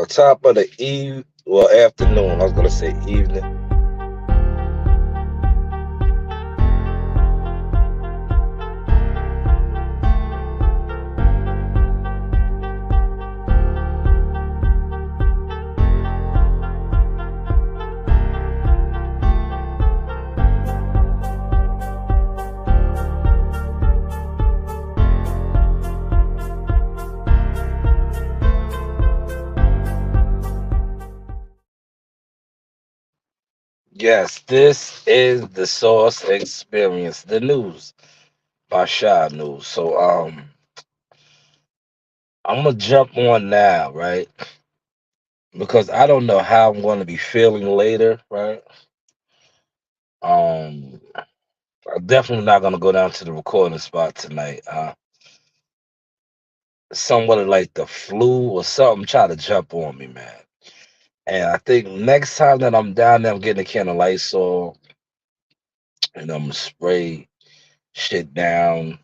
Top of the eve, well, afternoon. I was gonna say evening. Yes, this is the Source Experience, the news by Shanewz. So, I'm gonna jump on now, right? Because I don't know how I'm gonna be feeling later, right? Um, I'm definitely not gonna go down to the recording spot tonight. Somewhat of like the flu or something try to jump on me, man. And I think next time that I'm down there, I'm getting a can of Lysol and I'm gonna spray shit down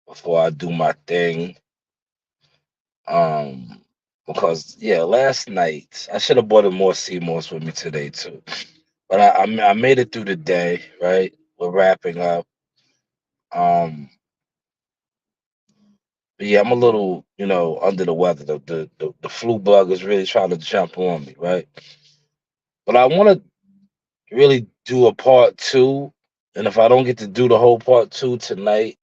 before I do my thing. Um, because yeah, last night I should have bought a more sea moss with me today too. But I made it through the day, right? We're wrapping up. Um, but yeah, I'm a little, under the weather. The flu bug is really trying to jump on me, right? But I want to really do a part two. And if I don't get to do the whole part two tonight,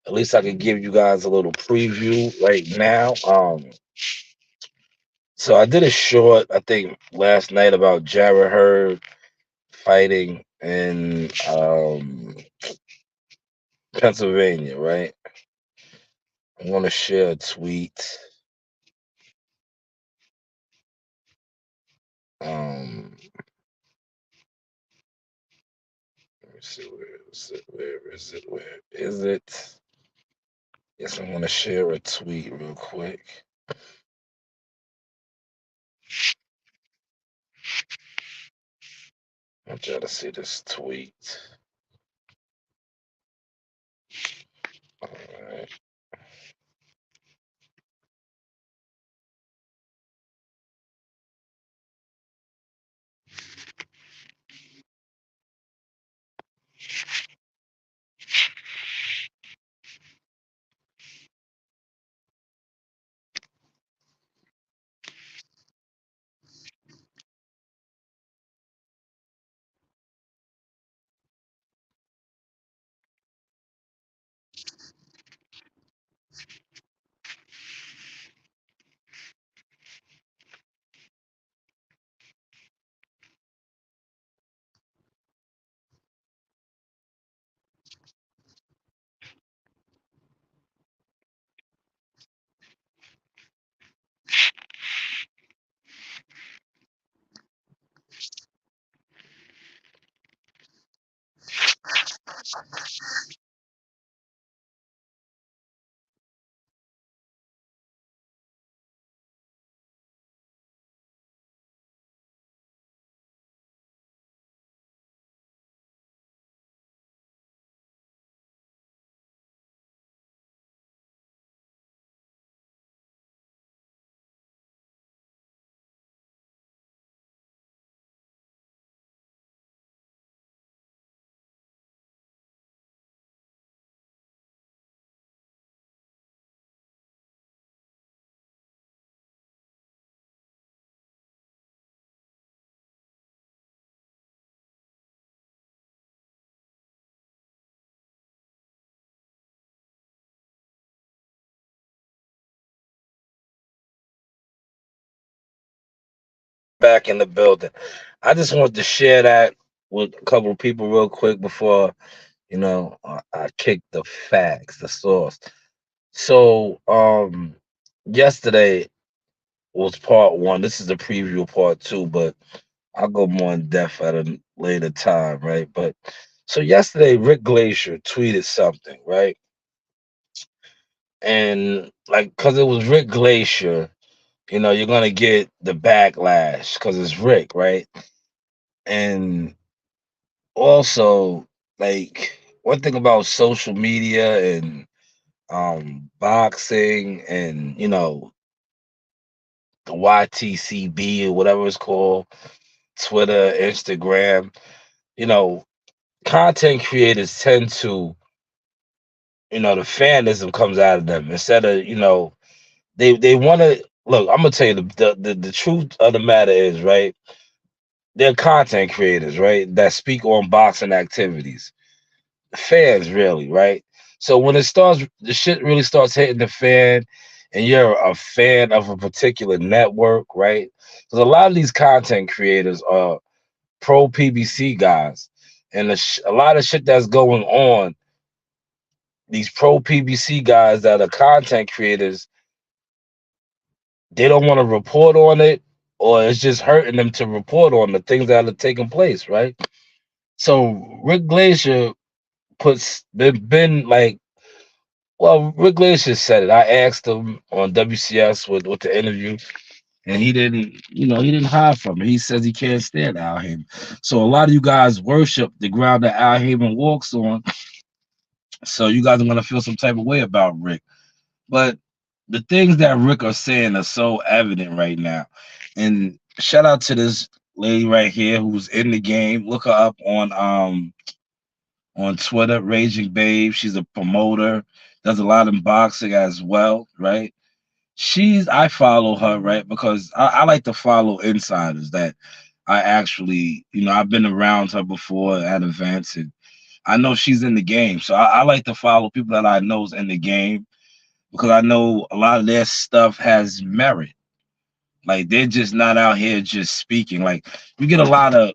at least I can give you guys a little preview right now. So I did a short, I think, last night about Jared Hurd fighting in Pennsylvania, right? I want to share a tweet. Let me see, where is it? Where is it? Where is it? Yes, I want to share a tweet real quick. I want y'all to see this tweet. All right. Back in the building. I just wanted to share that with a couple of people real quick before I kick the facts, the source. So yesterday was part one. This is the preview part two, but I'll go more in depth at a later time, right? But so yesterday, Rick Glacier tweeted something, right? And like, cause it was Rick Glacier, you're gonna get the backlash because it's Rick, right? And also, like, one thing about social media and boxing and the YTCB or whatever it's called, Twitter, Instagram. You know, content creators tend to, the fanism comes out of them instead of, they want to look. I'm gonna tell you the truth of the matter is, right. They're content creators, right, that speak on boxing activities. Fans, really, right? So when the shit really starts hitting the fan, and you're a fan of a particular network, right? Because a lot of these content creators are pro PBC guys, and a lot of shit that's going on. These pro PBC guys that are content creators, they don't want to report on it, or it's just hurting them to report on the things that are taking place, right? So Rick Glacier been like, well, Rick Glacier said it. I asked him on WCS with the interview, and he didn't hide from it. He says he can't stand Al Haymon. So a lot of you guys worship the ground that Al Haymon walks on. So you guys are gonna feel some type of way about Rick. But the things that Rick are saying are so evident right now. And shout out to this lady right here who's in the game. Look her up on Twitter, Raging Babe. She's a promoter, does a lot in boxing as well, right? I follow her, right? Because I like to follow insiders that I actually, I've been around her before at events, and I know she's in the game. So I like to follow people that I know's in the game because I know a lot of their stuff has merit. Like they're just not out here just speaking. Like you get a lot of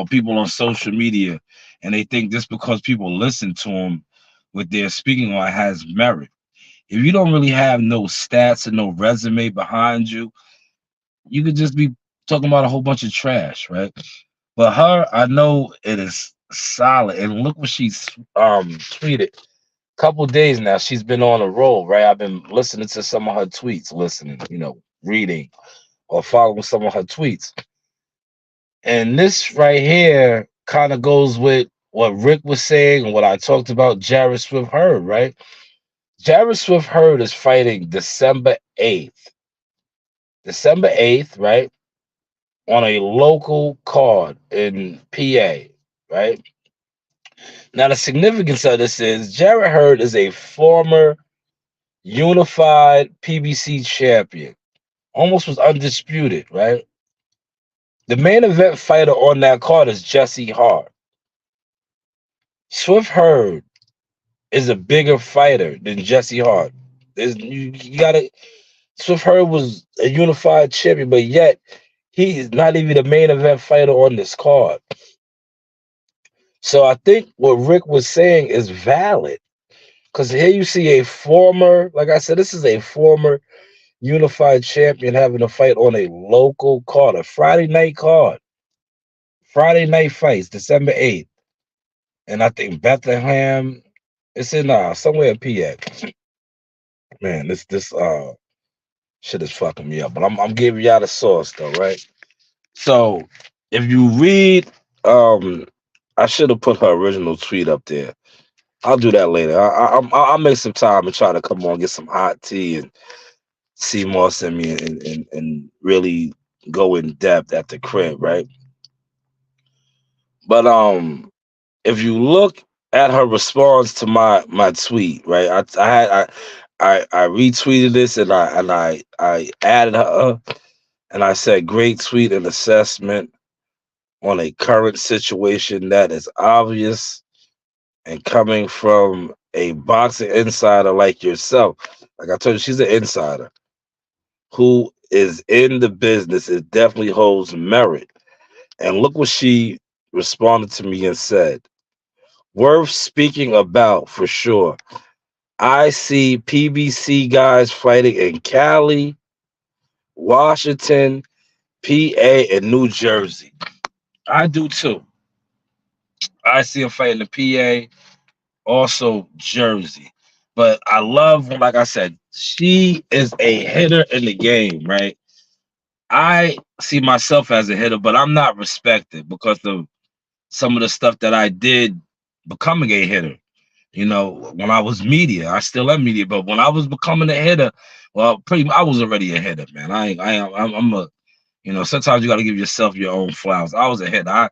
people on social media, and they think just because people listen to them, what they're speaking on has merit. If you don't really have no stats and no resume behind you, you could just be talking about a whole bunch of trash, right? But her, I know it is solid. And look what she's tweeted. Couple days now, she's been on a roll, right? I've been listening to some of her tweets, reading or following some of her tweets. And this right here kind of goes with what Rick was saying and what I talked about Jared Swift Hurd, right? Jared Swift Hurd is fighting December 8th. December 8th, right? On a local card in PA, right? Now, the significance of this is Jared Hurd is a former unified PBC champion, almost was undisputed, right? The main event fighter on that card is Jesse Hart. Swift Hurd is a bigger fighter than Jesse Hart. You gotta. Swift Hurd was a unified champion, but yet he is not even the main event fighter on this card. So I think what Rick was saying is valid because here you see a former, like I said, this is a former unified champion having a fight on a local card, a Friday night card, Friday night fights, December 8th, and I think Bethlehem. It's in somewhere in PA. Man, this shit is fucking me up. But I'm giving y'all the source though, right? So if you read, I should have put her original tweet up there. I'll do that later. I'll make some time and try to come on, get some hot tea and see Moss and me and really go in depth at the crib, right? But if you look at her response to my tweet, right? I retweeted this and I added her and I said great tweet and assessment on a current situation that is obvious and coming from a boxing insider like yourself. Like I told you, she's an insider who is in the business. It definitely holds merit. And look what she responded to me and said. Worth speaking about for sure. I see PBC guys fighting in Cali, Washington, PA, and New Jersey. I do too. I see them fighting in PA, also Jersey. But I love, like I said, she is a hitter in the game, right? I see myself as a hitter, but I'm not respected because of some of the stuff that I did becoming a hitter. When I was media, I still am media, but when I was becoming a hitter, well, I was already a hitter, man. I'm a, sometimes you got to give yourself your own flowers. I was a hitter.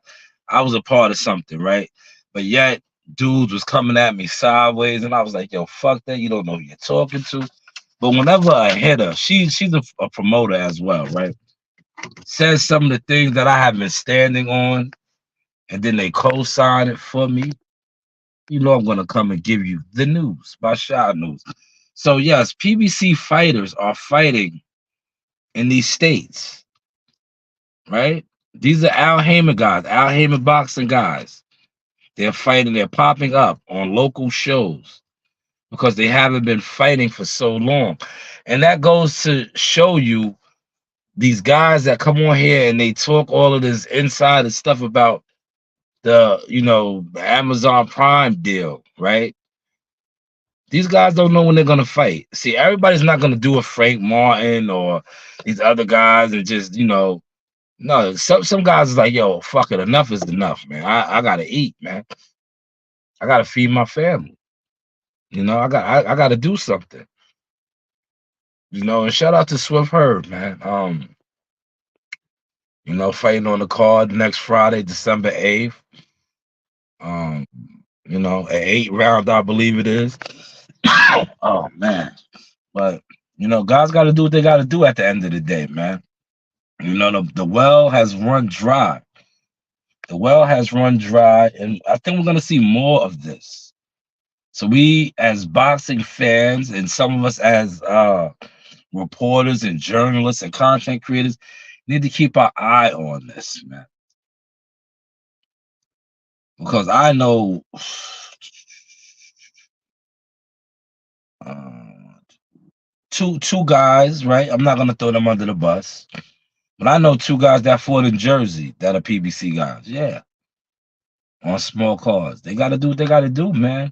I was a part of something, right? But yet, dudes was coming at me sideways, and I was like, yo, fuck that. You don't know who you're talking to. But whenever a hitter, she's a promoter as well, right? Says some of the things that I have been standing on, and then they co-sign it for me. I'm gonna come and give you the news by Shanewz. So yes, PBC fighters are fighting in these states, right? These are Al Heyman guys, Al Heyman boxing guys. They're fighting, they're popping up on local shows because they haven't been fighting for so long. And that goes to show you these guys that come on here and they talk all of this insider stuff about the Amazon Prime deal, right? These guys don't know when they're gonna fight. See, everybody's not gonna do a Frank Martin or these other guys and just. No, some guys is like, yo, fuck it, enough is enough, man. I gotta eat, man. I gotta feed my family. I gotta do something. And shout out to Swift Herb, man. Fighting on the card next Friday, December 8th. Um, an 8 round, I believe it is. Oh man. But guys gotta do what they gotta do at the end of the day, man. The well has run dry. The well has run dry, and I think we're gonna see more of this. So we, as boxing fans, and some of us as reporters and journalists and content creators, need to keep our eye on this, man. Because I know uh, two guys, right? I'm not gonna throw them under the bus, but I know two guys that fought in Jersey that are PBC guys. Yeah, on small cars. They gotta do what they gotta do, man.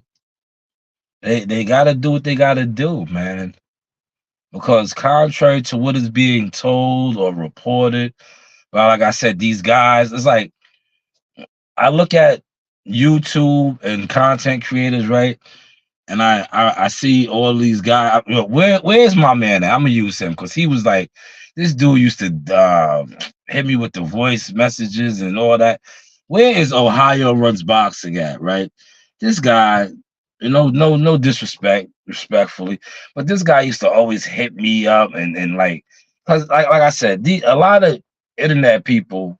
They gotta do what they gotta do, man. Because contrary to what is being told or reported, well, like I said, these guys, it's like I look at YouTube and content creators, right? And I see all these guys. Where's my man at? I'm gonna use him because he was like, this dude used to hit me with the voice messages and all that. Where is Ohio Runs Boxing at, right? This guy, no disrespect, respectfully, but this guy used to always hit me up and like, cause like I said, a lot of internet people,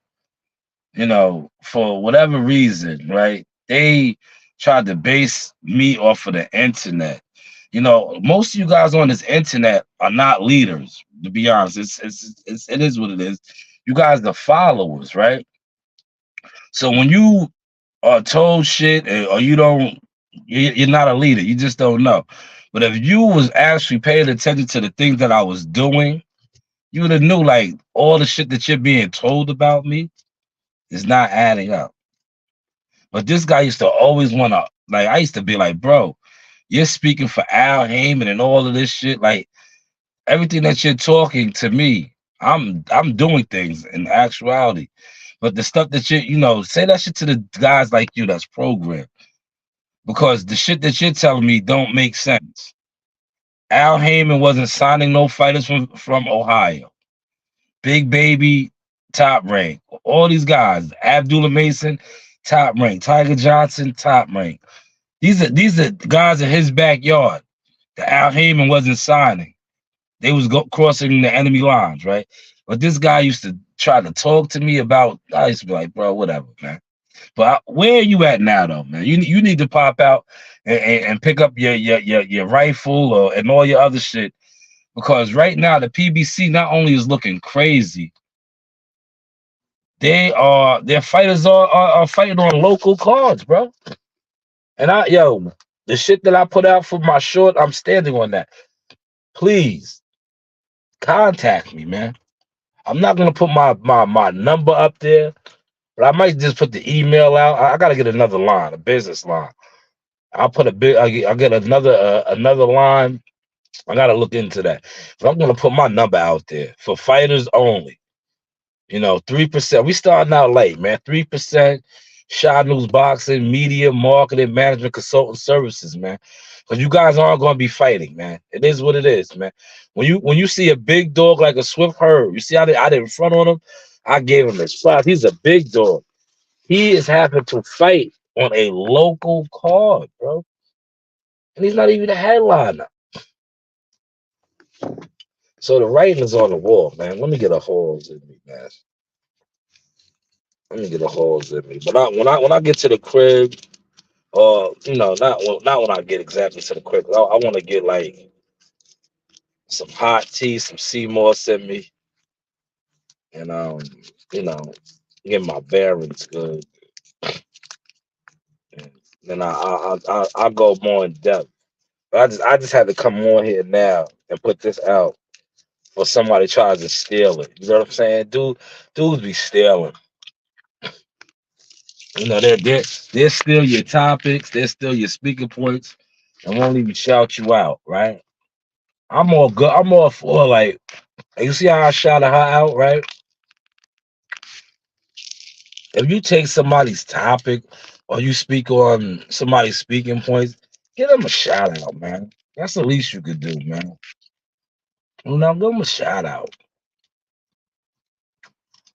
for whatever reason, right? They tried to base me off of the internet. Most of you guys on this internet are not leaders. To be honest, it is what it is. You guys are followers, right? So when you are told shit or you're not a leader. You just don't know. But if you was actually paying attention to the things that I was doing, you would have knew like all the shit that you're being told about me is not adding up. But this guy used to always want to, like, I used to be like, bro, you're speaking for Al Heyman and all of this shit. Like, everything that you're talking to me, I'm doing things in actuality. But the stuff that say that shit to the guys like you that's programmed. Because the shit that you're telling me don't make sense. Al Heyman wasn't signing no fighters from Ohio. Big Baby, top rank. All these guys, Abdullah Mason, top rank. Tiger Johnson, top rank. These are guys in his backyard that Al Heyman wasn't signing. They was crossing the enemy lines, right? But this guy used to try to talk to me about. I used to be like, bro, whatever, man. But where are you at now, though, man? You need to pop out and pick up your rifle and all your other shit, because right now the PBC not only is looking crazy, their fighters are fighting on local cards, bro. And the shit that I put out for my short, I'm standing on that. Please contact me, man. I'm not gonna put my number up there, but I might just put the email out. I gotta get another line, a business line. I'll put I'll get another line. I gotta look into that. But I'm gonna put my number out there for fighters only. 3%. We starting out late, man. 3%. Shanewz Boxing, Media, Marketing, Management, Consultant Services, man. Because you guys aren't going to be fighting, man. It is what it is, man. When you see a big dog like a Swift Herd, you see how I did in front on him. I gave him his spot. He's a big dog. He is having to fight on a local card, bro, and he's not even a headliner. So the writing is on the wall, man. Let me get a holes in me, man. Let me get a holes in me. But when I get to the crib, or not when I get exactly to the crib. I want to get like some hot tea, some sea moss in me, and you know, get my bearings good, and then I go more in depth. But I just had to come on here now and put this out for somebody tries to steal it. You know what I'm saying? Dudes be stealing. They're still your topics, they're still your speaking points, and won't even shout you out, right? I'm all good. I'm all for like you see how I shouted her out, right? If you take somebody's topic or you speak on somebody's speaking points, give them a shout out, man. That's the least you could do, man. Give them a shout out.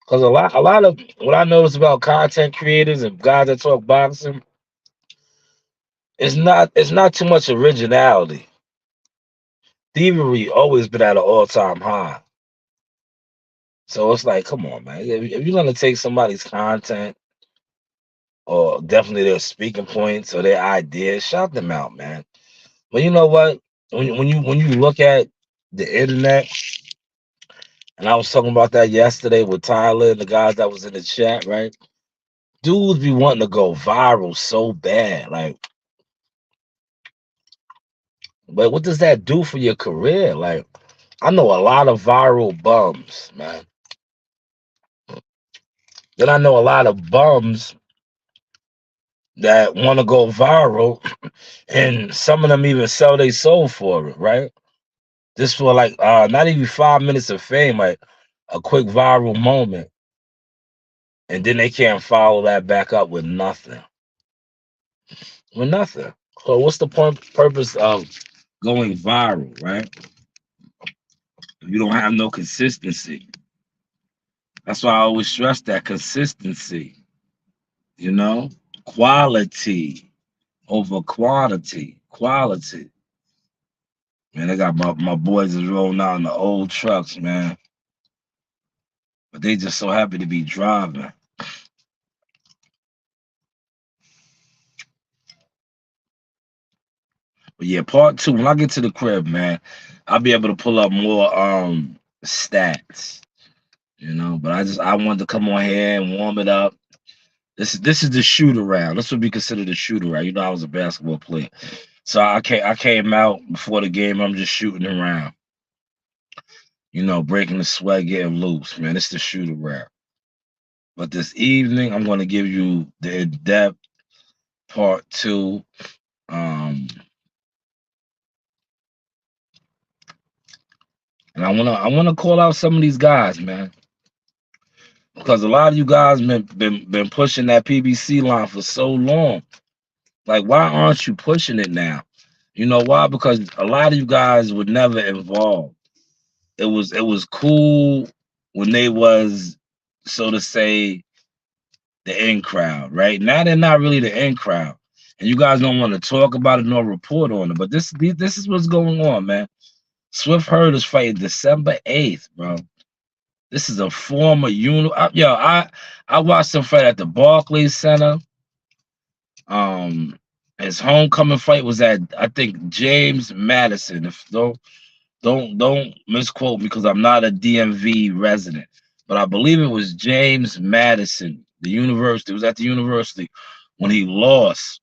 Because a lot of what I notice about content creators and guys that talk boxing it's not too much originality. Thievery always been at an all time high. So it's like, come on, man. If you're gonna take somebody's content or definitely their speaking points or their ideas, shout them out, man. But you know what? When you look at the internet, and I was talking about that yesterday with Tyler and the guys that was in the chat, right? Dudes be wanting to go viral so bad, like, but what does that do for your career? Like, I know a lot of viral bums, man. Then I know a lot of bums that want to go viral, and some of them even sell their soul for it, right? Just for like not even 5 minutes of fame, like a quick viral moment, and then they can't follow that back up with nothing. With nothing. So what's the purpose of going viral, right? If you don't have no consistency. That's why I always stress that consistency, you know? Quality over quantity. Quality. Man, I got my boys is rolling out in the old trucks, man. But they just so happy to be driving. But yeah, part two, when I get to the crib, man, I'll be able to pull up more stats, But I wanted to come on here and warm it up. This is the shoot around. This would be considered a shoot around. I was a basketball player. So I came out before the game, I'm just shooting around, breaking the sweat, getting loose, man. It's the shoot around. But this evening, I'm going to give you the in-depth part two. Um, and I wanna call out some of these guys, man, because a lot of you guys been pushing that PBC line for so long. Like, why aren't you pushing it now? You know why? Because a lot of you guys were never involved. It was cool when they was, so to say, the in crowd, right? Now they're not really the in crowd, and you guys don't want to talk about it nor report on it. But this is what's going on, man. Swift Herd is fighting December 8th, bro. This is a former I watched him fight at the Barclays Center. His homecoming fight was at, I think, James Madison. If don't misquote me because I'm not a DMV resident, but I believe it was James Madison. The university, it was at the university when he lost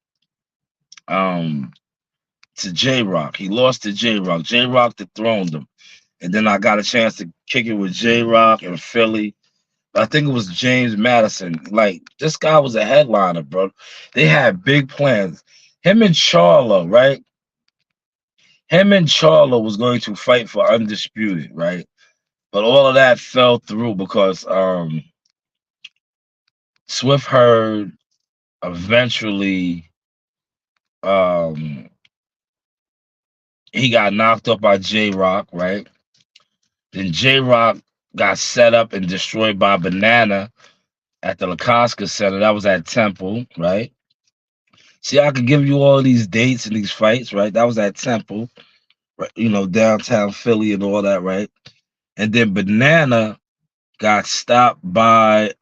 to J Rock. He lost to J Rock. J Rock dethroned him. And then I got a chance to kick it with J Rock and Philly. I think it was James Madison. Like, this guy was a headliner, bro. They had big plans. Him and Charlo, right? Him and Charlo was going to fight for undisputed, right? But all of that fell through because Swift Herd eventually, um, he got knocked up by J Rock, right? Then J Rock got set up and destroyed by Banana at the Lacosta Center. That was at Temple, right? See, I could give you all these dates and these fights, right? That was at Temple, right? Downtown Philly and all that, right? And then Banana got stopped by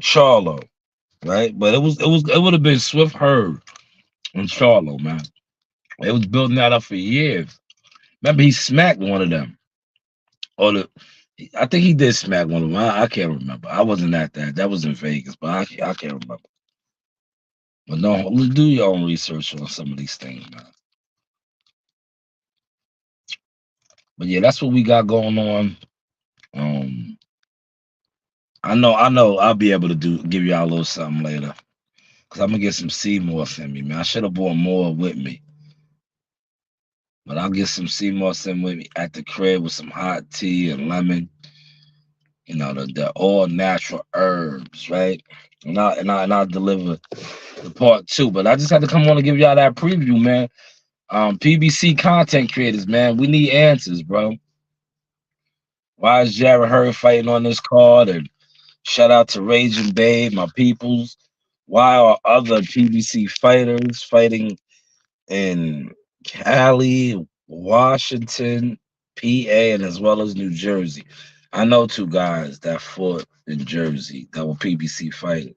Charlo, right? But it would have been Swift Herd and Charlo, man. They was building that up for years. Remember, he smacked one of them. Or I think he did smack one of them. I can't remember. I wasn't at that. That was in Vegas, but I can't remember. But no, do your own research on some of these things, man. But yeah, that's what we got going on. Um, I know, I'll be able to give y'all a little something later. Cause I'm gonna get some Seymour in me, man. I should have brought more with me. But I'll get some Seymour in with me at the crib with some hot tea and lemon. The all natural herbs, right? And I'll deliver the part two. But I just had to come on and give y'all that preview, man. PBC content creators, man, we need answers, bro. Why is Jared Hurd fighting on this card? And shout out to Raging Babe, my peoples. Why are other PBC fighters fighting in Cali, Washington, PA, and as well as New Jersey? I know two guys that fought in Jersey that were PBC fighters.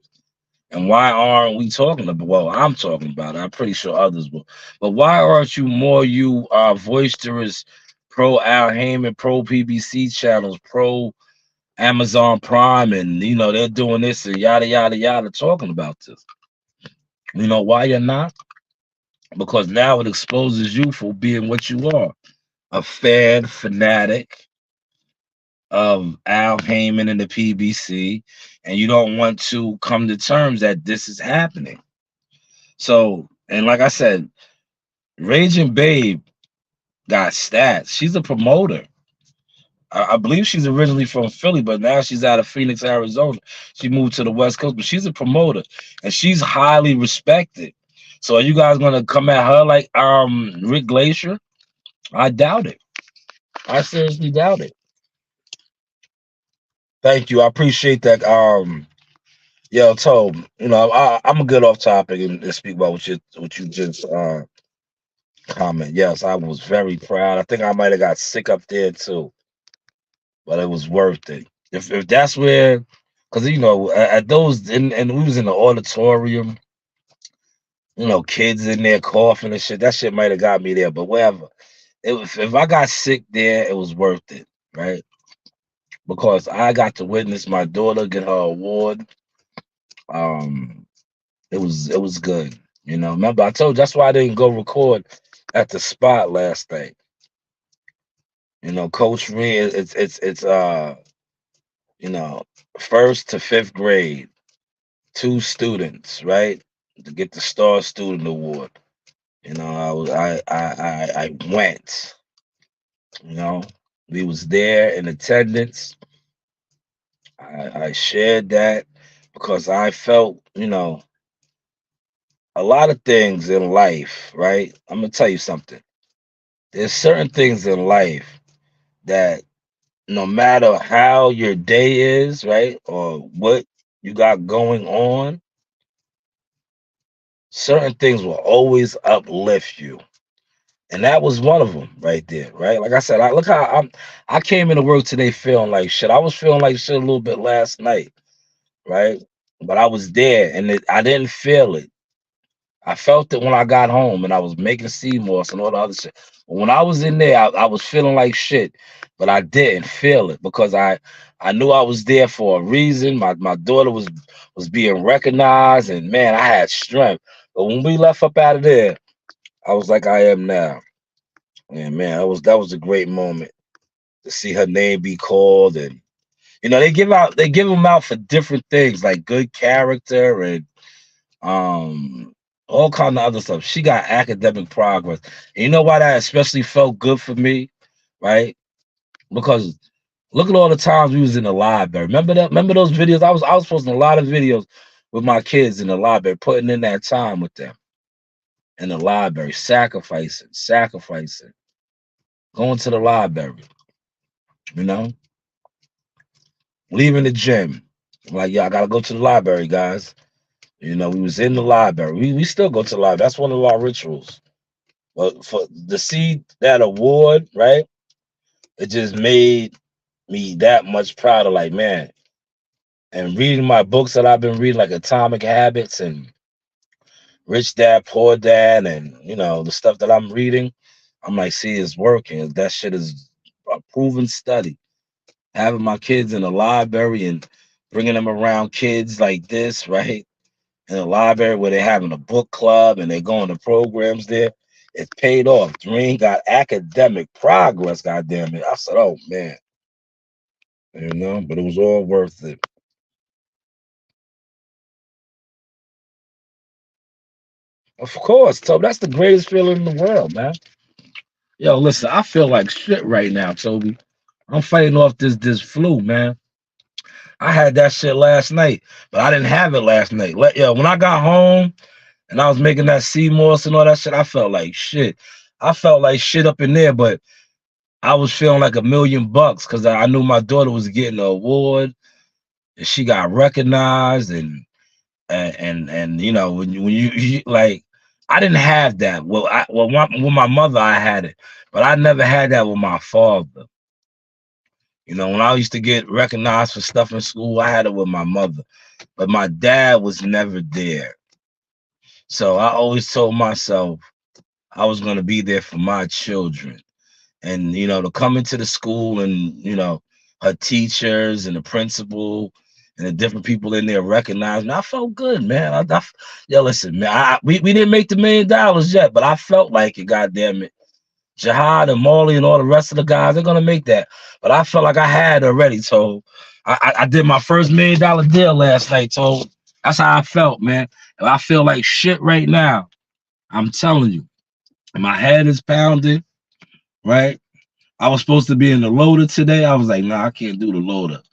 And why aren't we talking about? Well, I'm talking about it. I'm pretty sure others will. But why aren't you more boisterous pro Al Heyman, pro PBC channels, pro Amazon Prime, and they're doing this and yada yada yada talking about this? You know why you're not? Because now it exposes you for being what you are, a fan fanatic of Al Heyman and the PBC, and you don't want to come to terms that this is happening. So, and like I said, Raging Babe got stats. She's a promoter. I believe she's originally from Philly, but now she's out of Phoenix, Arizona. She moved to the West Coast, but she's a promoter and she's highly respected. So are you guys gonna come at her like Rick Glacier? I doubt it. I seriously doubt it. Thank you. I appreciate that. Yo, Tom, I'm gonna get off topic and speak about what you just comment. Yes, I was very proud. I think I might have got sick up there too, but it was worth it. If that's where, because at those and we was in the auditorium, kids in there coughing and shit. That shit might have got me there, but whatever. If I got sick there, it was worth it, right? Because I got to witness my daughter get her award. Um, it was good. Remember I told you that's why I didn't go record at the spot last night. Coach Reed, it's you know, first to fifth grade, two students, right? To get the Star Student Award. I went, you know, we was there in attendance. I shared that because I felt, a lot of things in life, right? I'm gonna tell you something. There's certain things in life that no matter how your day is, right, or what you got going on, certain things will always uplift you. And that was one of them right there, right? Like I said, look how I came into work today feeling like shit. I was feeling like shit a little bit last night, right? But I was there and I didn't feel it. I felt it when I got home and I was making sea moss and all the other shit. But when I was in there, I was feeling like shit, but I didn't feel it because I knew I was there for a reason. My daughter was being recognized, and man, I had strength. But when we left up out of there, I was like I am now. And man, that was a great moment to see her name be called, and they give them out for different things like good character and um all kind of other stuff. She got academic progress. And you know why that especially felt good for me, right? Because Look at all the times we was in the library. Remember that? Remember those videos? I was posting a lot of videos with my kids in the library, putting in that time with them in the library, sacrificing, going to the library, you know, leaving the gym. I'm like, yeah, I gotta go to the library, guys. You know, we was in the library. We still go to the library. That's one of our rituals. But for to see that award, right? It just made me that much prouder. Like, man, and reading my books that I've been reading, like Atomic Habits and Rich Dad, Poor Dad, and the stuff that I'm reading, I'm like, see, it's working. That shit is a proven study. Having my kids in the library and bringing them around kids like this, right? In the library where they're having a book club and they're going to programs there. It paid off. Dream got academic progress, goddamn it. I said, oh man, but it was all worth it. Of course, Toby. That's the greatest feeling in the world, man. Yo, listen, I feel like shit right now, Toby. I'm fighting off this flu, man. I had that shit last night, but I didn't have it last night. When I got home and I was making that sea moss and all that shit, I felt like shit. I felt like shit up in there, but I was feeling like $1,000,000 because I knew my daughter was getting an award and she got recognized and when you like I didn't have that. With my mother I had it, but I never had that with my father. When I used to get recognized for stuff in school, I had it with my mother, but my dad was never there. So I always told myself I was going to be there for my children. And, to come into the school and, her teachers and the principal and the different people in there recognize me, I felt good, man. Listen, man, we didn't make the $1,000,000 yet, but I felt like it, goddamn it. Jihad and Molly and all the rest of the guys, they're gonna make that. But I felt like I had already. So I did my first $1,000,000 deal last night. So that's how I felt, man. And I feel like shit right now. I'm telling you. And my head is pounding, right? I was supposed to be in the loader today. I was like, nah, I can't do the loader.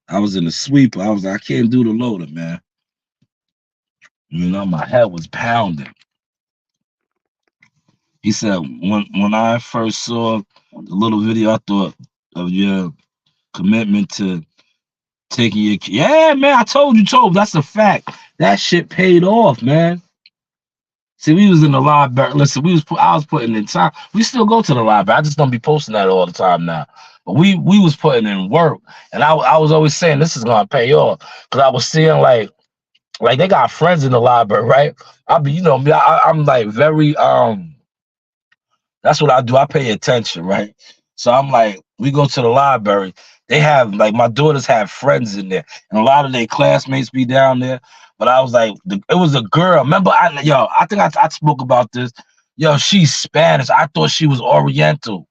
I was in the sweeper. I was like, I can't do the loader, man. My head was pounding. He said, when I first saw the little video, I thought of your commitment to taking your yeah, man. I told you, that's a fact. That shit paid off, man. See, we was in the library. Listen, I was putting in time. We still go to the library. I just don't be posting that all the time now. But we was putting in work, and I was always saying this is gonna pay off because I was seeing like they got friends in the library, right? I'm like very That's what I do. I pay attention, right? So I'm like, we go to the library. They have like my daughters have friends in there, and a lot of their classmates be down there. But I was like, it was a girl. Remember, I think I spoke about this. Yo, she's Spanish. I thought she was Oriental.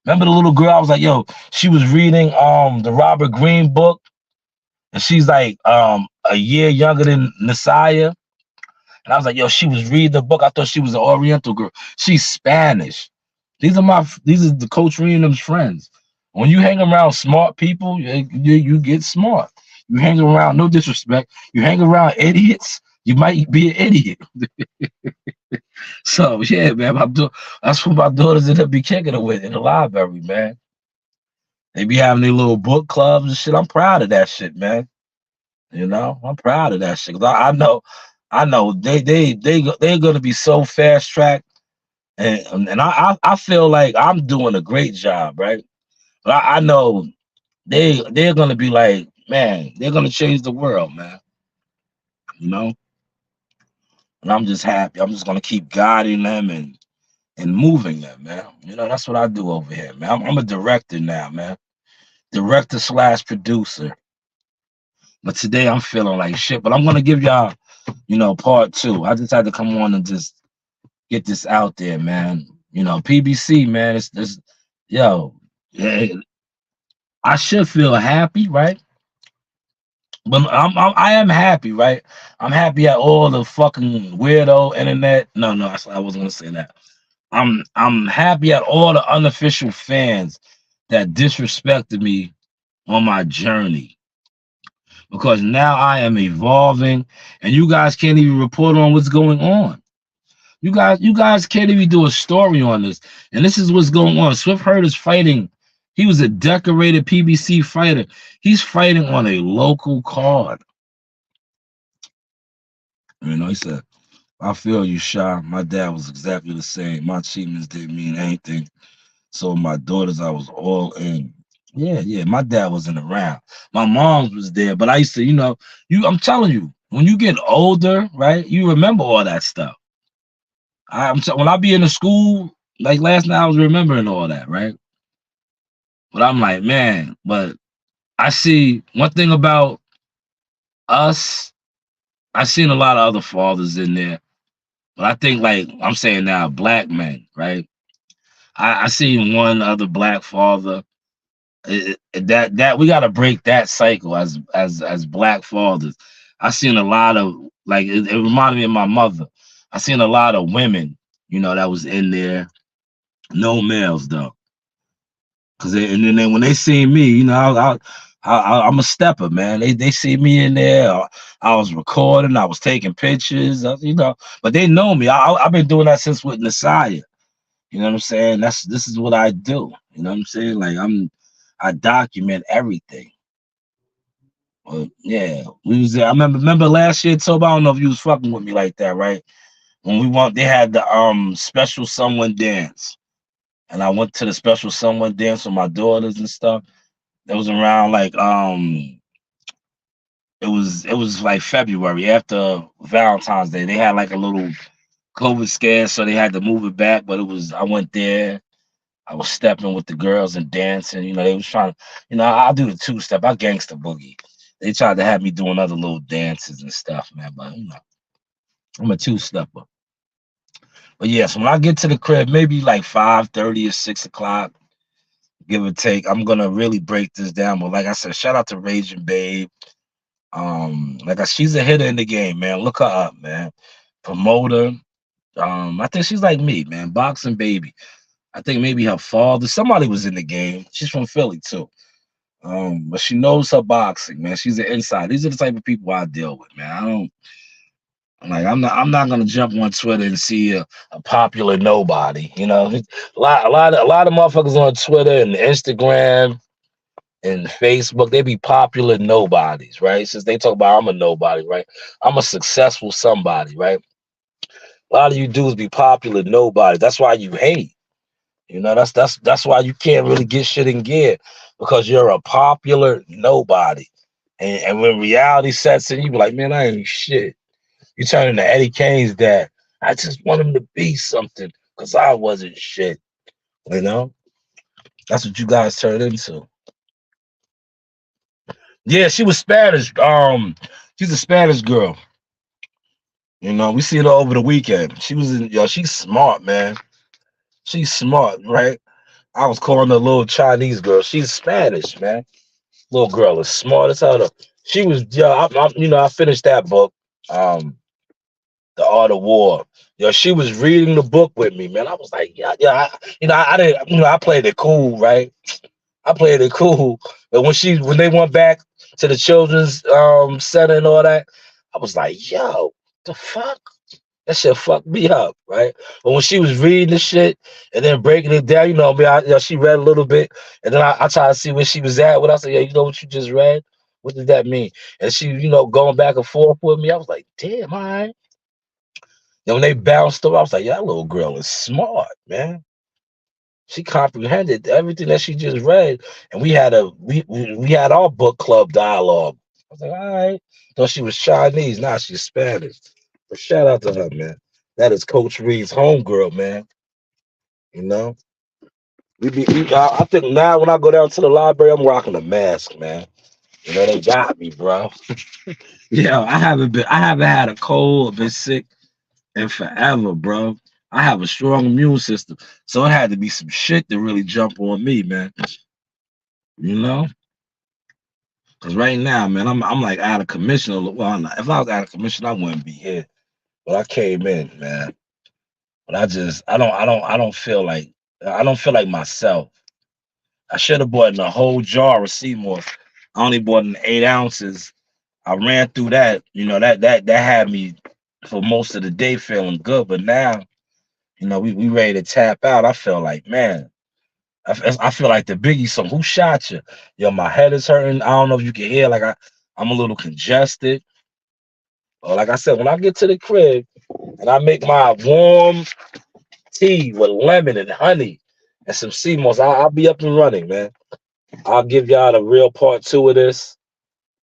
Remember the little girl? I was like, yo, she was reading the Robert Greene book, and she's like a year younger than Nasaya. And I was like, yo, she was reading the book. I thought she was an Oriental girl. She's Spanish. These are the Coach Reedham's friends. When you hang around smart people, you get smart. You hang around, no disrespect, you hang around idiots, you might be an idiot. So yeah, man, that's what my daughters end up be kicking it with in the library, man. They be having their little book clubs and shit. I'm proud of that shit, man. I'm proud of that shit. 'Cause I know they're gonna be so fast tracked, and I feel like I'm doing a great job, right? But I know they're gonna be like, man, they're gonna change the world, man. You know, and I'm just happy. I'm just gonna keep guiding them and moving them, man. That's what I do over here, man. I'm a director now, man. Director slash producer. But today I'm feeling like shit. But I'm gonna give y'all, part two. I just had to come on and just get this out there, man. PBC, man. It's yo, eh, I should feel happy, right? But I am happy, right? I'm happy at all the fucking weirdo internet. No, I wasn't gonna say that. I'm happy at all the unofficial fans that disrespected me on my journey because now I am evolving, and you guys can't even report on what's going on. You guys can't even do a story on this. And this is what's going on. Swift Hurt is fighting. He was a decorated PBC fighter. He's fighting on a local card. He said, I feel you, Sha. My dad was exactly the same. My achievements didn't mean anything. So my daughters, I was all in. Yeah, yeah. My dad wasn't around. My mom's was there, but I used to, I'm telling you, when you get older, right, you remember all that stuff. When I be in the school, like last night, I was remembering all that, right? But I'm like, man, but I see one thing about us. I seen a lot of other fathers in there, but I think like I'm saying now, black men, right? I seen one other black father. That we got to break that cycle as black fathers. I seen a lot of like it reminded me of my mother. I seen a lot of women, that was in there. No males though. And then when they see me, I'm a stepper, man. They see me in there. I was recording, I was taking pictures, but they know me. I've been doing that since with Nasiah. You know what I'm saying? This is what I do. You know what I'm saying? Like I document everything. Yeah, we was there. I remember last year, Toba. I don't know if you was fucking with me like that, right? When they had the special someone dance, and I went to the special someone dance with my daughters and stuff. It was around like it was like February after Valentine's Day. They had like a little COVID scare, so they had to move it back. But I went there. I was stepping with the girls and dancing. They was trying. I do the two step. I gangster boogie. They tried to have me doing other little dances and stuff, man. But I'm a two stepper. But yes, when I get to the crib, maybe like 5:30 or 6 o'clock, give or take, I'm gonna really break this down. But like I said, shout out to Raging Babe. She's a hitter in the game, man. Look her up, man. Promoter. I think she's like me, man. Boxing baby. I think maybe her father, somebody was in the game. She's from Philly too. But she knows her boxing, man. She's an insider. These are the type of people I deal with, man. I'm not gonna jump on Twitter and see a popular nobody. A lot of motherfuckers on Twitter and Instagram and Facebook, they be popular nobodies, right? Since they talk about I'm a nobody, right? I'm a successful somebody, right? A lot of you dudes be popular nobodies. That's why you hate. That's why you can't really get shit in gear because you're a popular nobody. And when reality sets in, you be like, man, I ain't shit. You turn into Eddie Kane's dad. I just want him to be something because I wasn't shit. You know? That's what you guys turned into. Yeah, she was Spanish. She's a Spanish girl. We see her over the weekend. She was in, she's smart, man. She's smart, right? I was calling her a little Chinese girl. She's Spanish, man. Little girl is smart as hell. She was, I finished that book, The Art of War. She was reading the book with me, man. I was like, yeah, yeah. I didn't, I played it cool, right? I played it cool. But when they went back to the children's center and all that, I was like, yo, the fuck? That shit fucked me up, right? But when she was reading the shit and then breaking it down, she read a little bit, and then I tried to see where she was at. When I said, yeah, you know what you just read? What does that mean? And she, going back and forth with me. I was like, damn, all right. And when they bounced her, I was like, yeah, that little girl is smart, man. She comprehended everything that she just read, and we had our book club dialogue. I was like, all right. Thought she was Chinese, now she's Spanish. But shout out to her, man. That is Coach Reed's homegirl, man. You know, I think now when I go down to the library, I'm rocking a mask, man. They got me, bro. Yeah, I haven't had a cold or been sick in forever, bro. I have a strong immune system, so it had to be some shit to really jump on me, man. You know, because right now, man, I'm like out of commission. Well, if I was out of commission, I wouldn't be here. But I came in, man. But I don't feel like myself. I should have bought in a whole jar of Seymour. I only bought in 8 ounces. I ran through that. That had me for most of the day feeling good. But now, we ready to tap out. I feel like, man, I feel like the Biggie song. Who shot you? Yo, my head is hurting. I don't know if you can hear. Like I'm a little congested. Or like I said, when I get to the crib and I make my warm tea with lemon and honey and some sea moss, I'll be up and running, man. I'll give y'all the real part two of this.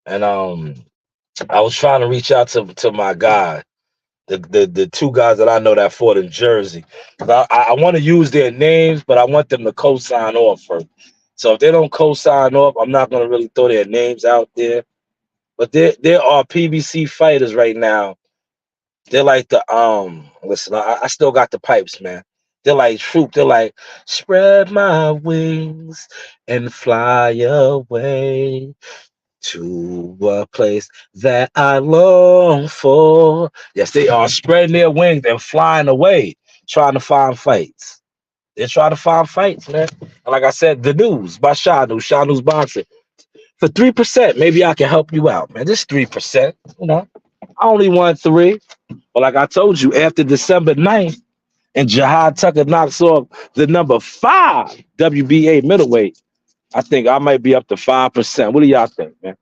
And I was trying to reach out to my guy, the two guys that I know that fought in Jersey. I want to use their names, but I want them to co-sign off first. So if they don't co-sign off, I'm not gonna really throw their names out there. But there are PBC fighters right now. They're like the listen, I still got the pipes, man. They're like troop. They're like, spread my wings and fly away to a place that I long for. Yes, they are spreading their wings and flying away, trying to find fights. They're trying to find fights, man. And like I said, the news by Shanewz Boxing. For 3%, maybe I can help you out, man. Just 3%. I only want 3. But like I told you, after December 9th, and Jihad Tucker knocks off the number 5 WBA middleweight, I think I might be up to 5%. What do y'all think, man?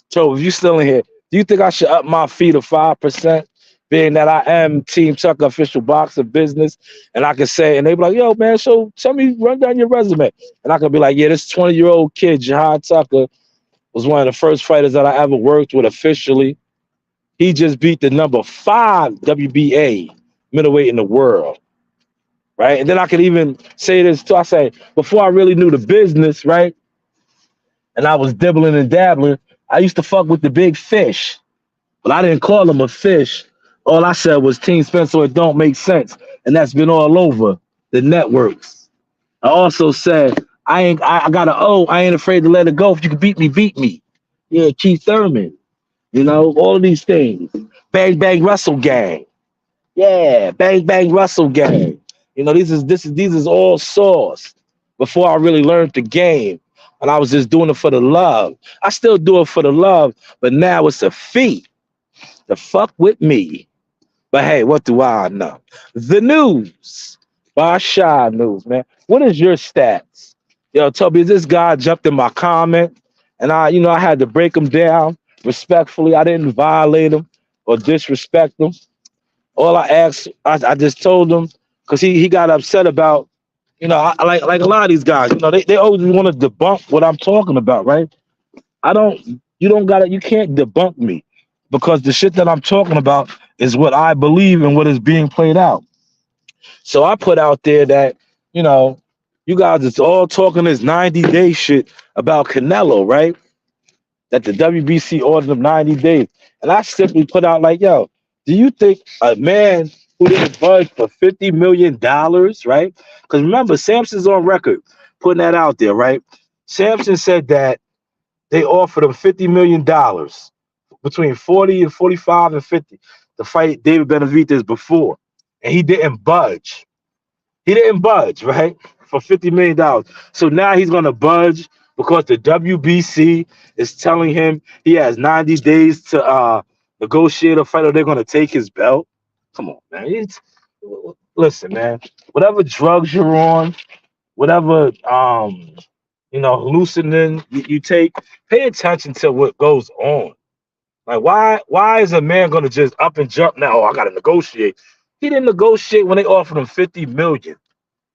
So if you still in here, do you think I should up my fee to 5%, being that I am Team Tucker official boxer business, and I can say, and they be like, yo, man, so tell me, run down your resume. And I can be like, yeah, this 20-year-old kid, Jihad Tucker, was one of the first fighters that I ever worked with officially. He just beat the number 5 WBA middleweight in the world, right? And then I could even say this too. I say, before I really knew the business, right? And I was dibbling and dabbling, I used to fuck with the big fish, but I didn't call him a fish. All I said was Team Spencer, it don't make sense. And that's been all over the networks. I also said, I got an O, I ain't afraid to let it go. If you can beat me, beat me. Yeah, Keith Thurman. All of these things. Bang Bang Russell Gang. Yeah, Bang Bang Russell Gang. These is all sauce before I really learned the game. And I was just doing it for the love. I still do it for the love, but now it's a fee to fuck with me. But hey, what do I know? The news by Shanewz, man. What is your stats? Yo, Toby, this guy jumped in my comment, and I had to break him down respectfully. I didn't violate him or disrespect him. All I asked, I just told him, because he got upset about, like a lot of these guys, they always want to debunk what I'm talking about, right? You can't debunk me, because the shit that I'm talking about is what I believe and what is being played out. So I put out there that, you guys is all talking this 90-day shit about Canelo, right? That the WBC ordered him 90 days. And I simply put out like, yo, do you think a man who didn't budge for $50 million, right? Because remember, Sampson's on record putting that out there, right? Sampson said that they offered him $50 million, between 40 and 45 and 50, to fight David Benavidez before. And he didn't budge. He didn't budge, right? For $50 million. So now he's going to budge because the WBC is telling him he has 90 days to negotiate a fight, or they're going to take his belt. Come on, man. Listen, man. Whatever drugs you're on, whatever hallucinogen you take, pay attention to what goes on. Like, why is a man going to just up and jump now? Oh, I got to negotiate. He didn't negotiate when they offered him $50 million,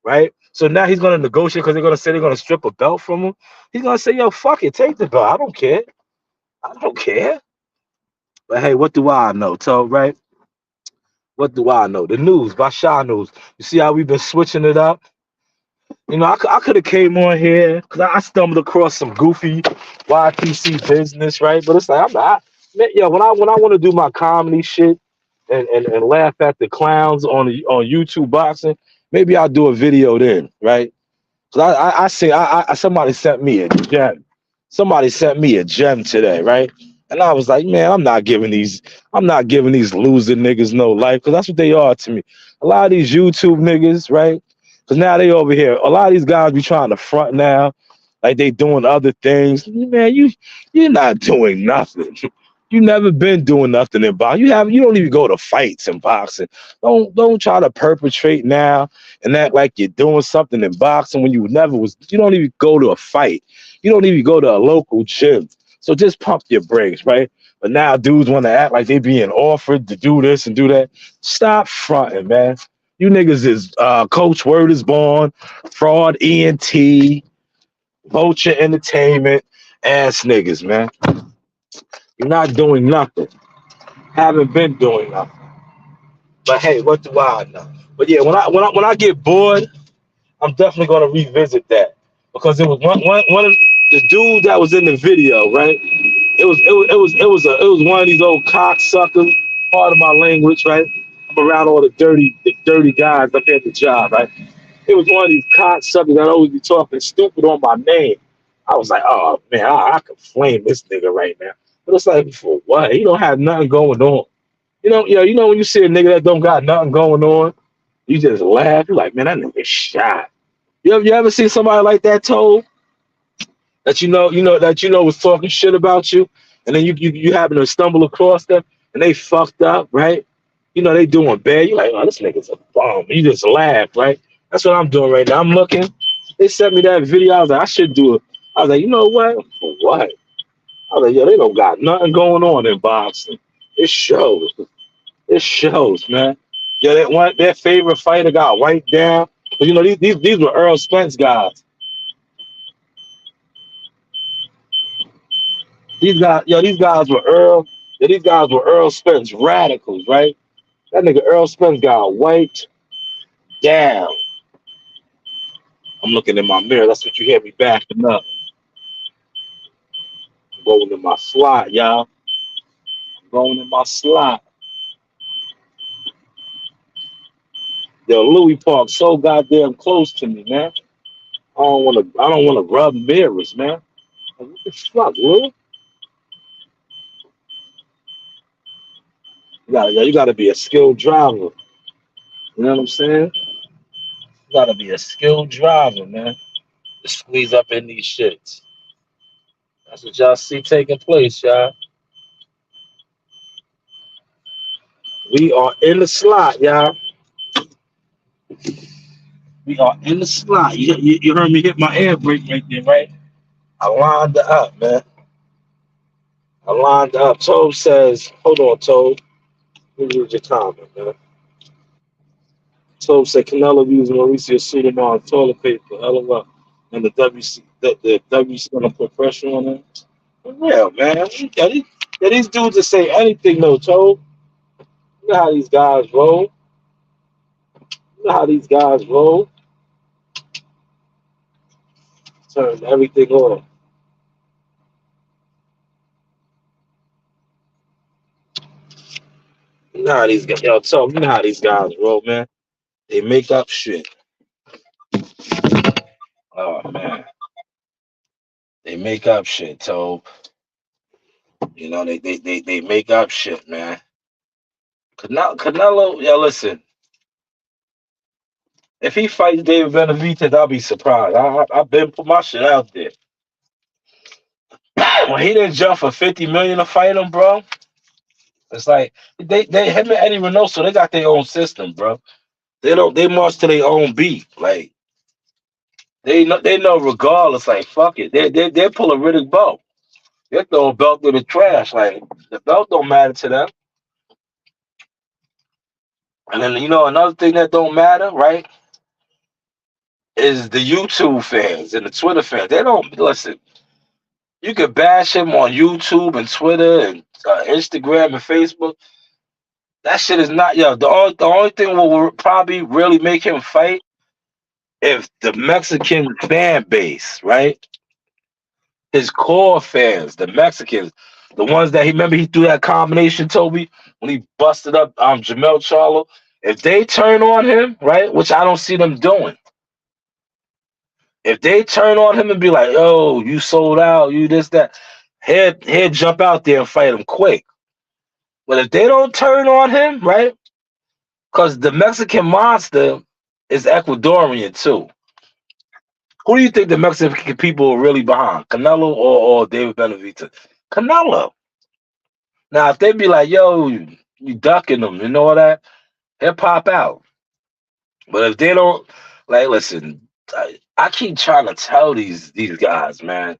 right? So now he's going to negotiate because they're going to say they're going to strip a belt from him. He's going to say, yo, fuck it, take the belt. I don't care. I don't care. But hey, what do I know, right? What do I know? The news by Shanewz. You see how we've been switching it up? I could have came on here because I stumbled across some goofy YTC business, right? But it's like, when I want to do my comedy shit and laugh at the clowns on YouTube boxing, maybe I'll do a video then, right? Because somebody sent me a gem. Somebody sent me a gem today, right? And I was like, man, I'm not giving these loser niggas no life, because that's what they are to me. A lot of these YouTube niggas, right? Because now they over here. A lot of these guys be trying to front now. like they doing other things. Man, you're not doing nothing. You never been doing nothing in boxing. You don't even go to fights in boxing. Don't try to perpetrate now and act like you're doing something in boxing when you never was. You don't even go to a fight. You don't even go to a local gym. So just pump your brakes, right? But now dudes want to act like they being offered to do this and do that. Stop fronting, man. You niggas is Coach Word is Born, Fraud ENT, Vulture Entertainment, ass niggas, man. You're not doing nothing. Haven't been doing nothing. But hey, what do I know? But yeah, when I get bored, I'm definitely gonna revisit that because it was one of the dude that was in the video, right? It was one of these old cocksuckers. Part of my language, right? I'm around all the dirty guys up at the job, right? It was one of these cocksuckers that always be talking stupid on my name. I was like, oh man, I could flame this nigga right now. But it's like, for what? He don't have nothing going on. You know when you see a nigga that don't got nothing going on, you just laugh. You're like, man, that nigga shot. You ever see somebody like that, Told? That was talking shit about you, and then you happen to stumble across them and they fucked up, right? They doing bad. You like, oh, this nigga's a bum. You just laugh, right? That's what I'm doing right now. I'm looking. They sent me that video. I was like, I should do it. I was like, you know what? For what? I was like, yo, they don't got nothing going on in boxing. It shows. It shows, man. Yeah, their favorite fighter got wiped down. But these were Earl Spence guys. These guys were Earl. Yeah, these guys were Earl Spence radicals, right? That nigga Earl Spence got wiped down. I'm looking in my mirror. That's what you hear me backing up. I'm going in my slot, y'all. I'm going in my slot. Yo, Louis Park so goddamn close to me, man. I don't wanna rub mirrors, man. Like, what the fuck, Lou? You gotta be a skilled driver. You know what I'm saying? You gotta be a skilled driver, man. To squeeze up in these shits. That's what y'all see taking place, y'all. We are in the slot, y'all. We are in the slot. You heard me hit my air brake right there, right? I lined it up, man. I lined it up. Toad says, hold on, Toad. Let me read your comment, man. Toad said Canelo using Mauricio Sudamar toilet paper, LOL. And the WC gonna put pressure on him. For real, man. These dudes that say anything though, Toad. You know how these guys roll. You know how these guys roll. Turn everything on. You know how these guys, yo, Toad, you know how these guys roll, man. They make up shit. Oh man. They make up shit, Toad. They make up shit, man. Canelo, yeah, listen. If he fights David Benavidez, I'll be surprised. I've been put my shit out there. When he didn't jump for 50 million to fight him, bro, it's like they him and Eddie Reynoso, they got their own system, bro. They march to their own beat. Like they know regardless, like fuck it. They pull a Riddick belt. They throw a belt in the trash. Like the belt don't matter to them. And then another thing that don't matter, right, is the YouTube fans and the Twitter fans. They don't listen. You could bash him on YouTube and Twitter and Instagram and Facebook. That shit is not yo. The only thing will probably really make him fight if the Mexican fan base, right? His core fans, the Mexicans, the ones that he threw that combination, Toby, when he busted up Jamel Charlo. If they turn on him, right, which I don't see them doing. If they turn on him and be like, "Oh, you sold out, you this that," he'd jump out there and fight him quick. But if they don't turn on him, right? Because the Mexican monster is Ecuadorian too. Who do you think the Mexican people are really behind? Canelo or David Benavidez? Canelo. Now, if they be like, yo, you ducking them and all that, he'll pop out. But if they don't, like, listen, I keep trying to tell these guys, man.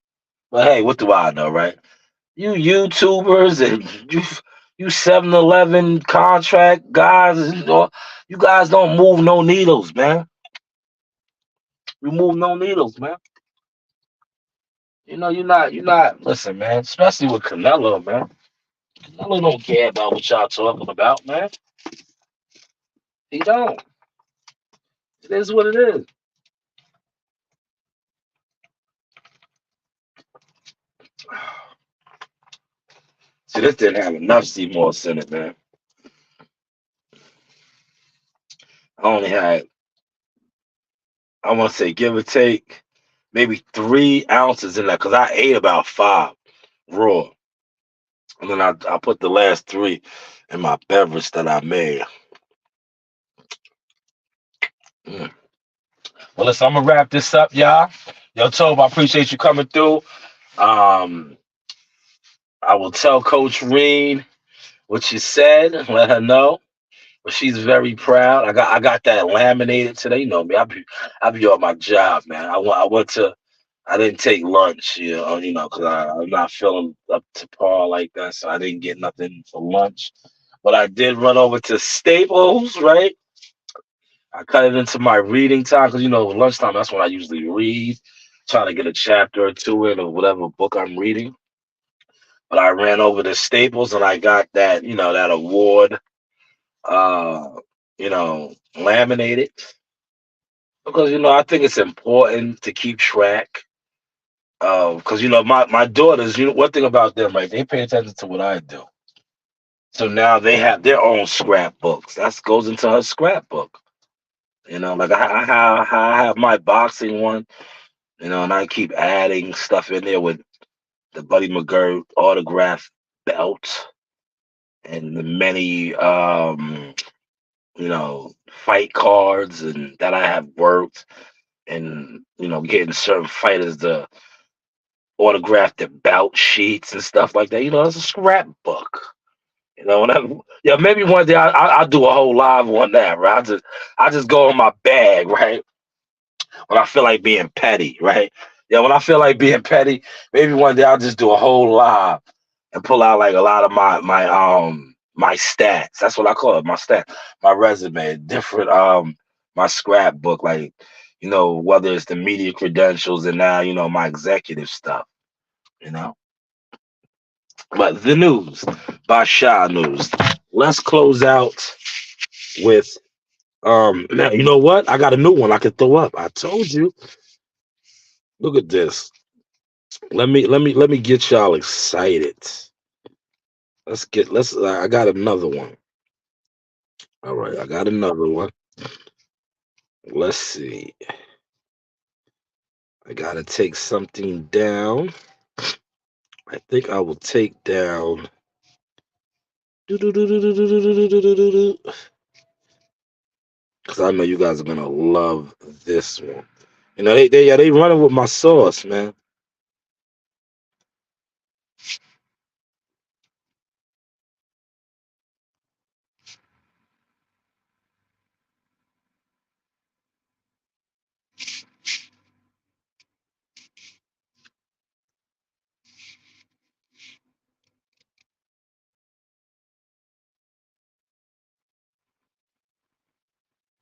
But hey, what do I know, right? You YouTubers and you 7-Eleven contract guys, you guys don't move no needles, man. You move no needles, man. You're not. Listen, man. Especially with Canelo, man. Canelo don't care about what y'all talking about, man. He don't. It is what it is. See, this didn't have enough Seymour in it, man. I only had, I want to say, give or take, maybe 3 ounces in there because I ate about five raw, and then I put the last three in my beverage that I made. Mm. Well, listen, I'm gonna wrap this up, y'all. Yo, Tobe, I appreciate you coming through. Um, I will tell Coach Reen what you said. Let her know. But she's very proud. I got that laminated today. You know me. I be on my job, man. I didn't take lunch, because I'm not feeling up to par like that, so I didn't get nothing for lunch. But I did run over to Staples, right? I cut it into my reading time because lunchtime. That's when I usually read, trying to get a chapter or two in of whatever book I'm reading. But I ran over to Staples and I got that award, uh, laminated because I think it's important to keep track of because my daughters. One thing about them, right? They pay attention to what I do. So now they have their own scrapbooks. That goes into her scrapbook. Like I have my boxing one. And I keep adding stuff in there with the Buddy McGirt autograph belt and the many fight cards and that I have worked and getting certain fighters to autograph their belt sheets and stuff like that. It's a scrapbook. Whenever, yeah, maybe one day I'll do a whole live on that, right? I just go in my bag, right? When I feel like being petty, right? Yeah, when I feel like being petty, maybe one day I'll just do a whole live and pull out like a lot of my stats. That's what I call it, my stats, my resume, different my scrapbook, like whether it's the media credentials and now my executive stuff, you know. But the news by Shanewz. Let's close out with now you know what? I got a new one I could throw up. I told you. Look at this. Let me get y'all excited. I got another one. All right, I got another one. Let's see. I gotta take something down. I think I will take down because I know you guys are gonna love this one. They running with my sauce, man.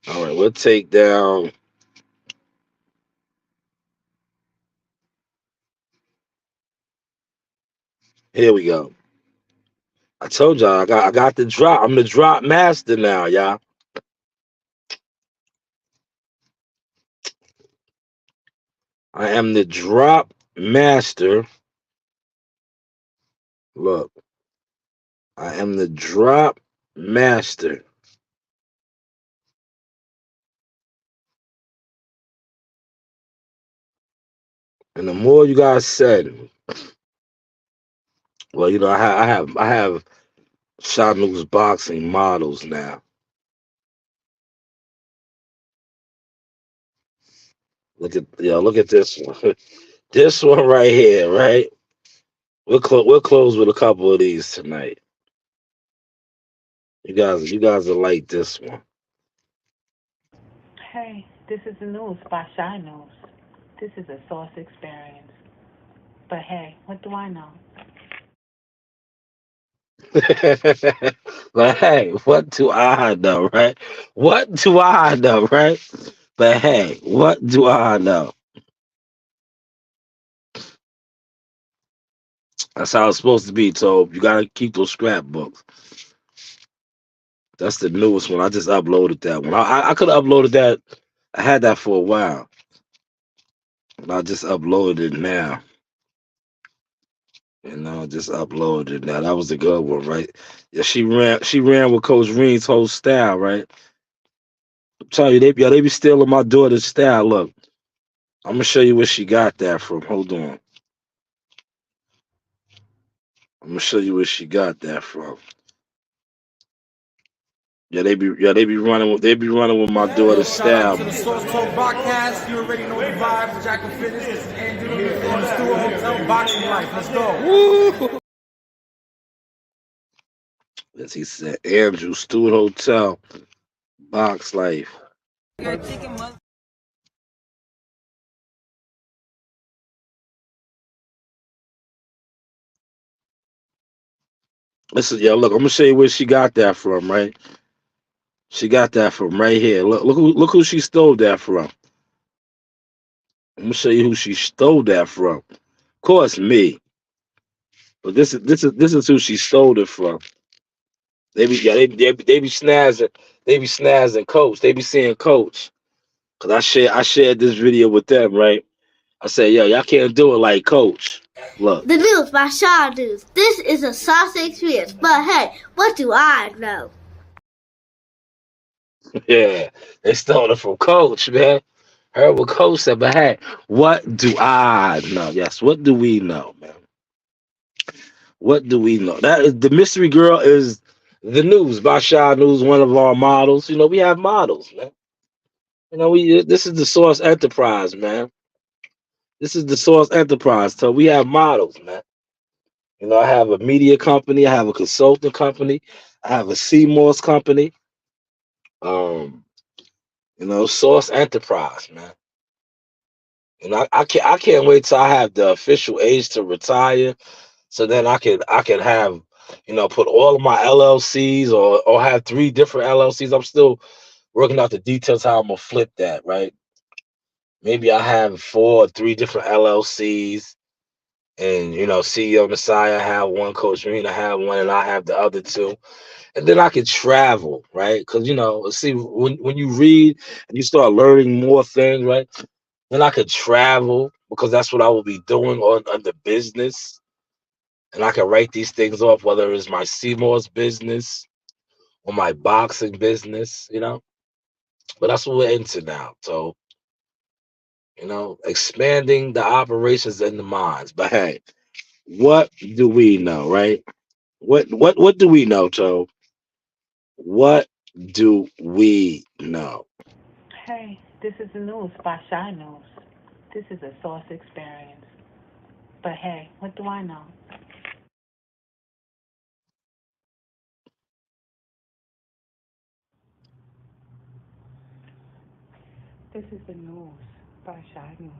All right, we'll take down. Here we go. I told y'all I got the drop. I'm the drop master now, y'all. I am the drop master. Look, I am the drop master. And the more you guys said, well, I have Shot boxing models now. Look at this one. This one right here, right? We'll close with a couple of these tonight. You guys will like this one. Hey, this is the news by Shanewz. This is a source experience. But hey, what do I know? But hey, what do I know, right? What do I know, right? But hey, what do I know? That's how it's supposed to be, Tobe. You gotta keep those scrapbooks. That's the newest one. I just uploaded that one. I could have uploaded that. I had that for a while. But I just uploaded it now. Just uploaded it now. That was a good one, right? Yeah, she ran with Coach Reed's whole style, right? I'm telling you, they be stealing my daughter's style. Look, I'm gonna show you where she got that from. Hold on. I'm gonna show you where she got that from. They be running with my daughter's Shout out style. to the Source Talk Podcast. You already know the vibes. Jack and Fitness. This is Andrew from the Stewart Hotel Boxing Life. Let's go. Woo! As he said, Andrew Stewart Hotel, Box Life. Listen, look, I'm gonna show you where she got that from, right? She got that from right here. Look who she stole that from. I'm gonna show you who she stole that from. Of course, me. But this is who she stole it from. They be snazzing Coach. They be seeing Coach. Cause I shared this video with them, right? I said, yo, y'all can't do it like Coach. Look. The news by Shanewz. This is a sauce experience, but hey, what do I know? Yeah, they stole it from Coach, man. Heard what Coach said, but hey, what do I know? Yes, what do we know, man? What do we know? That is the mystery girl is the news by Shanewz, one of our models. We have models, man. This is the Source Enterprise, man. This is the Source Enterprise. So we have models, man. I have a media company, I have a consulting company, I have a CMOS company. Source Enterprise, man. I can't wait till I have the official age to retire, so then I can have, put all of my LLCs or have 3 different LLCs. I'm still working out the details how I'm gonna flip that, right? Maybe I have 4 or 3 different LLCs, and CEO Messiah have one, Coach Marina have one, and I have the other 2. And then I could travel, right? Because see, when you read and you start learning more things, right? Then I could travel because that's what I will be doing on the business. And I can write these things off, whether it's my CMOS business or my boxing business, But that's what we're into now. So, expanding the operations and the minds. But hey, what do we know, right? What do we know, Joe? What do we know? Hey, this is the news by Shanewz. This is a source experience. But hey, what do I know? This is the news by Shanewz.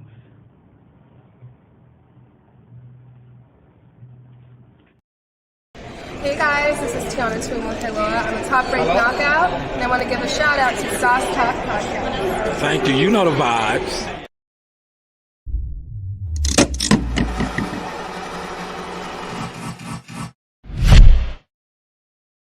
Hey guys, this is Tiana Tumo-Helua. I'm a top-ranked knockout, and I want to give a shout out to Sauce Talk Podcast. Thank you. You know the vibes.